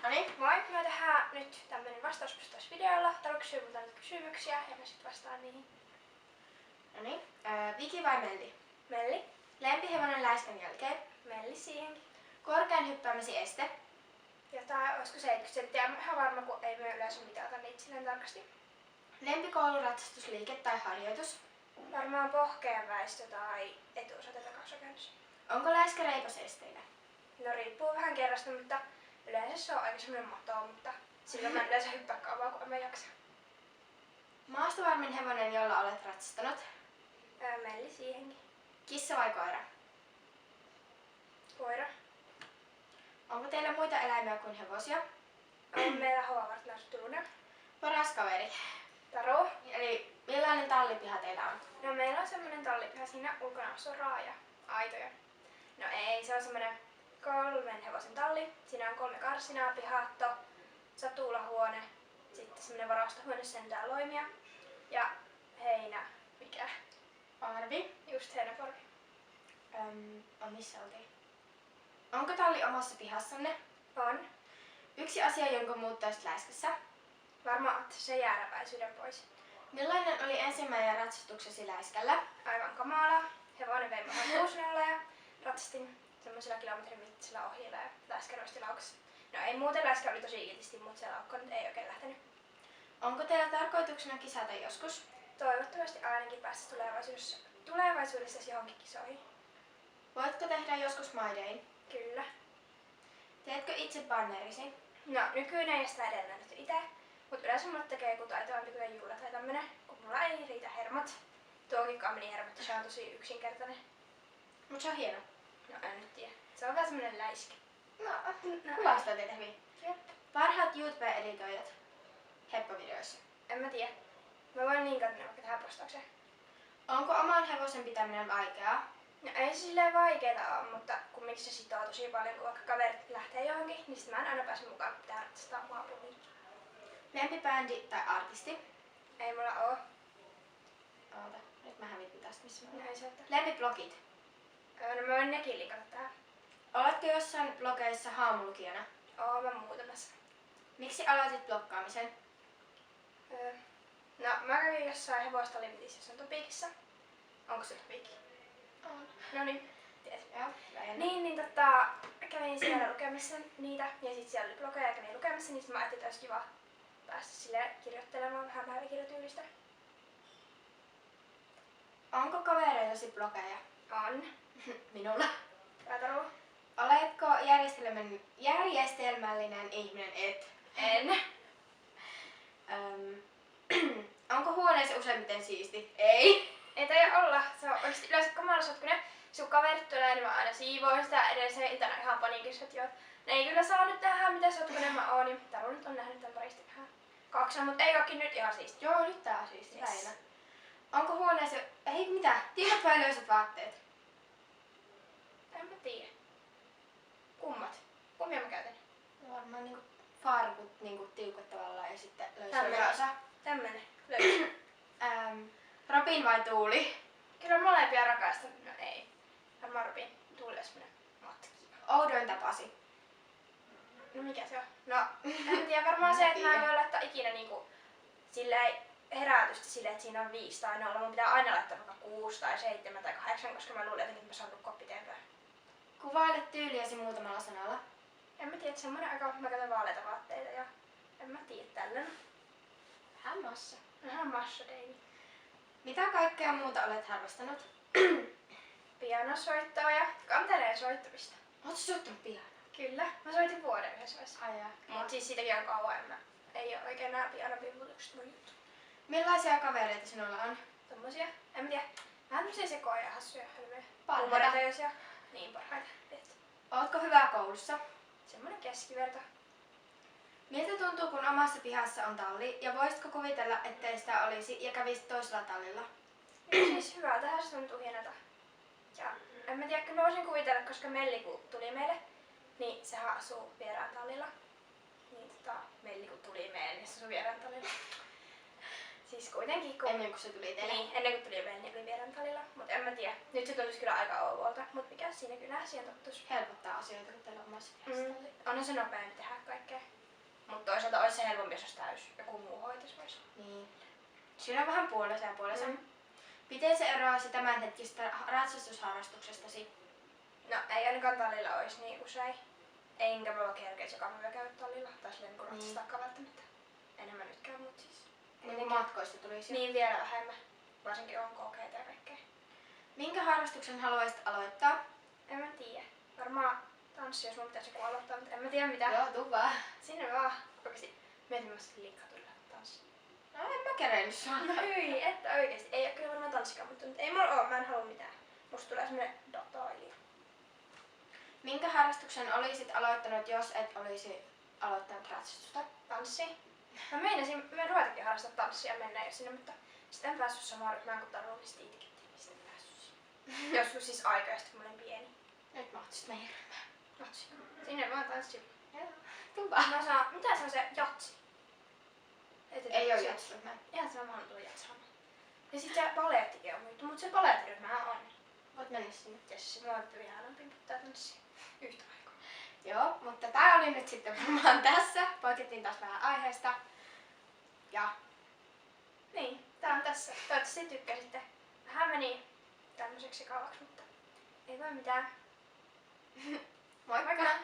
No niin, moi! Me tehdään nyt tämmönen vastausvideolla. Täällä kysyy multa nyt kysymyksiä ja mä sit vastaan niihin. No niin, Viki vai Melli? Melli. Lempihevonen läiskän jälkeen. Melli siihenkin. Korkean hyppäämisen este. Jotain, olisiko 70 senttiä? Mä ihan varma, kun ei me yleensä mitata niitä silleen tarkasti. Lempikouluratsastusliike tai harjoitus. Varmaan pohkeen väistö tai etuosoite takaosakäännös. Onko läiskä reipas esteillä? No riippuu vähän kerrasta, mutta yleensä se on aika semmonen mato, mutta silloin mä yleensä hyppää kauan, kun en mä jaksa. Maastovarmin hevonen, jolla olet ratsastanut. Melli siihenkin. Kissa vai koira? Koira. Onko teillä muita eläimiä kuin hevosia? On meillä Howard Turunen. Paras kaveri. Taru. Eli millainen tallipiha teillä on? No meillä on semmonen tallipiha, siinä ulkona on soraa ja aitoja. No ei, se on semmonen 3 hevosen talli. Siinä on 3 karsinaa, pihatto, satulahuone, sitten semmonen varastohuone, sentään loimia ja heinä, mikä? Parvi. Just heinäparvi. Missä oltiin? Onko talli omassa pihassanne? On. Yksi asia, jonka muuttaisit läiskässä. Varmaan ottaisin se jääräpäisyyden pois. Millainen oli ensimmäinen ratsastuksesi läiskällä? Aivan kamala. Hevonen vei mua kuusinolla ja ratsastin semmoisella kilometrin mittaisella ohjeella ja läiskä nosti laukaisi. No ei muuten, läiskä oli tosi kiltisti, mutta se laukko nyt ei oikein lähtenyt. Onko teillä tarkoituksena kisata joskus? Toivottavasti ainakin päästä tulevaisuudessa johonkin kisoihin. Voitko tehdä joskus My Day? Kyllä. Teetkö itse bannerisi? No nykyinen ei sitä edelleen nyt itse, mutta yleensä mulle tekee joku taitavampi kuten Juula tai tämmönen, kun mulla ei riitä hermot. Tuokin kaminihermot, se on tosi yksinkertainen. Mut se on hieno. No en nyt tiedä. Se on vähän semmonen läiskä. No, kuvastaa teitä hyvin. Jep. Parhaat YouTube-editoijat heppavideoissa. En mä tiedä. Mä voin linkata ne vaikka tähän postaukseen. Onko oman hevosen pitäminen vaikeaa? No ei se silleen vaikeeta oo, mutta kumminkin se sitoo tosi paljon, kun vaikka kaverit lähtee johonkin, niin sit mä en aina pääse mukaan, kun pitää ratsastaa maapumiin. Lempibändi tai artisti? Ei mulla oo. Oota, nyt mä hävitin tästä missä mä No olen. ei se ottaa. Lempiblogit? No mä voin nekin linkata tähän. Oletko jossain blogeissa haamulukijana? Oo mä muutamassa. Miksi aloitit bloggaamisen? No mä kävin jossain hevostallimitissä, jos on Topikissa. Onko se Topikki? On. Noniin, tiedät. Joo, lähinnä. Niin kävin siellä lukemassa niitä ja sit siellä oli blogeja ja kävin lukemassa, niin sit mä ajattelin, että olisi kiva päästä silleen kirjoittelemaan vähän päiväkirjatyylistä. Onko kavereillasi blogeja? On. Minulla. Taru. Oletko järjestelmällinen ihminen? Et. En. Onko huoneesi useimmiten siisti? Ei. Ei taida olla. Se on oikeesti yleensä kamalasot, kun ne sun kaverit tulee, niin mä aina siivoin sitä edellisen iltana ihan paniikissa, että joo, ne ei kyllä saa nyt tehdä mitä sotkunen mä oon, niin Taru nyt on nähnyt tän parista vähän kaksena, mutta ei ookin nyt ihan siisti. Joo, nyt tää on siisti. Yes. Lähinnä. Onko huoneesi... Ei mitä? Tiukat vai löysät vaatteet? En mä tiedä. Kummat? Kummia mä käytän? No varmaan niinku farkut niinku tiukat tavallaan ja sitten Tämmönen. löysä. Tämmönen. Löysä. Robin vai Tuuli? Kyllä molempia rakastan. No ei. Varmaan Robin. Tuuli olisi semmonen matki. Oudoin tapasi. No mikä se on? No en tiedä. Varmaan se, että mä en voi laittaa ikinä niinku silleen herätystä silleen, että siinä on 5 tai 0. Mun pitää aina laittaa vaikka 6 tai 7 tai 8, koska mä luulen jotenkin, että mä saan nukkua pitempään. Kuvaile tyyliäsi muutamalla sanalla. En mä tiedä, semmonen aika, mä käytän vaaleita vaatteita ja en mä tiedä tällainen. Vähän massa. Vähän massadeini. Mitä kaikkea muuta olet harrastanut? Pianosoittoa ja kanteleen soittamista. Oletko soittanut pianoa? Kyllä, mä soitin vuoden yhdessä vaiheessa. Ai jaa. Mut siis siitäkin on kauan, ei oo oikein nää pianopimputukset mun juttu. Millaisia kavereita sinulla on? Tommosia, en mä tiedä, vähän tämmösiä sekoja ja hassuja hölmöjä. Parhaita. Huumorintajuisia. Niin parhaita. Ootko hyvä koulussa? Semmonen keskiverto. Miltä tuntuu, kun omassa pihassa on talli ja voisitko kuvitella, ettei sitä olisi ja kävisit toisella tallilla? Siis hyvältähän se tuntuu hienolta. Ja en mä tiedä, kyllä mä voisin kuvitella, koska Melli kun tuli meille, niin sehän asuu vieraan tallilla. Niin Melli kun tuli meille, niin se asuu vieraan tallilla. Siis kuitenkin kun... Ennen kuin se tuli teille. Niin, ennen kuin tuli meille, niin oli vieraan tallilla. Mut en mä tiedä. Nyt se tuntuisi kyllä aika ouvolta, mut mikä siinä kyllä siihen tottus. Helpottaa asioita, kun teillä on omassa pihassa talli. Onhan se nopeampi tehdä kaikkea. Mutta toisaalta olisi se helpompi, jos olisi täys. Joku muu hoitaisi myös. Niin. Siinä on vähän puolensa ja puolensa. Mm. Miten se eroasi tämänhetkistä ratsastusharrastuksestasi? No ei ainakaan tallilla olisi niin usein. Enkä mä kerkeä joka päivä käydä tallilla. Tai silleen niin ratsastaakaan välttämättä. Enemmän nytkään, mutta siis. Niin kuin matkoista tulisi. Niin vielä vähemmän. Varsinkin on kokeita ja kaikkea. Minkä harrastuksen haluaisit aloittaa? En mä tiedä. Varmaan tanssi, jos mun pitäisi joku aloittaa, mutta en mä tiedä mitä. Joo, tuu vaan. Sinne vaan. Oikeesti mietin mä sitten liikkatulla tanssi. No en mä kerennyt sua. No hyi, että oikeesti. Ei oo kyllä varmaan tanssikaan, mutta ei mulla oo. Mä en halua mitään. Musta tulee semmonen datailija. Minkä harrastuksen olisit aloittanut, jos et olisi aloittanut ratsastusta? Tanssi. Mä meinasin, me ruvetakin harrastaa tanssia mennä jo sinne, mutta sitten en päässyt samaan ryhmään kuin Taru, niin sitten itkettiin, niin sitten en päässyt sinne. Joskus siis aikaisesti, kun mä olin pieni. Nyt mahtuisit meidän ryhmään. Jatsi. Sinne vaan tanssi. Joo, tuu vaan. Mä saan, mitä se on se jatsi? Ei oo jatsryhmää. Ihan sama on tuo jatsaama. Ja sit se paleettikin on muuttu, mutta se palettiryhmähän on. Voit mennä sinne. Jessi, mä oon ihanampi, mutta tää tanssia. Yhtä aikaa. Joo, mutta tää oli nyt sitten varmaan tässä. Poikettiin taas vähän aiheesta. Ja Niin, tää on tässä. Toivottavasti tykkäsitte. Vähän meni tämmöiseksi sekavaksi, mutta ei voi mitään. moikka!